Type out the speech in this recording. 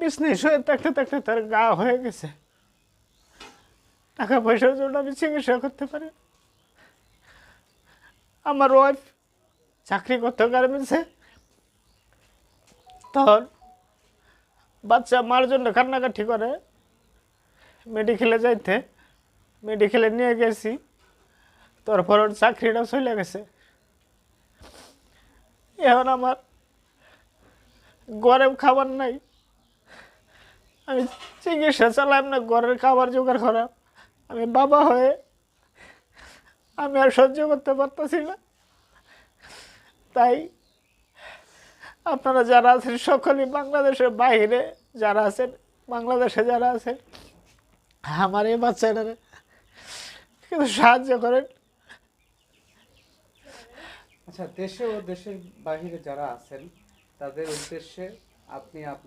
Business হয়ে থাকতে থাকতে তার গা হয়ে গেছে, টাকা পয়সার জন্য আমি চিকিৎসা করতে পারি। আমার ওয়াইফ চাকরি করতে গার্মেন্টসে, তখন বাচ্চা মার জন্য কান্নাকাটি করে, মেডিকেলে যাইতে, মেডিকেলে নিয়ে গেছি, তারপর ওর চাকরিটা চলে গেছে। এখন আমার ঘরে খাবার নাই, আমি চিকিৎসা চালাম না, ঘরের খাবার জোগাড় করা, আমি বাবা হয়ে আমি আর সহ্য করতে পারতেছি না। তাই আপনারা যারা আছেন সকলেই, বাংলাদেশের বাইরে যারা আছেন, বাংলাদেশে যারা আছেন, আমার এই বাচ্চাটারে কিন্তু সাহায্য করেন। আচ্ছা, দেশে ও দেশের বাইরে যারা আছেন তাদের উদ্দেশ্যে আপনি আপনার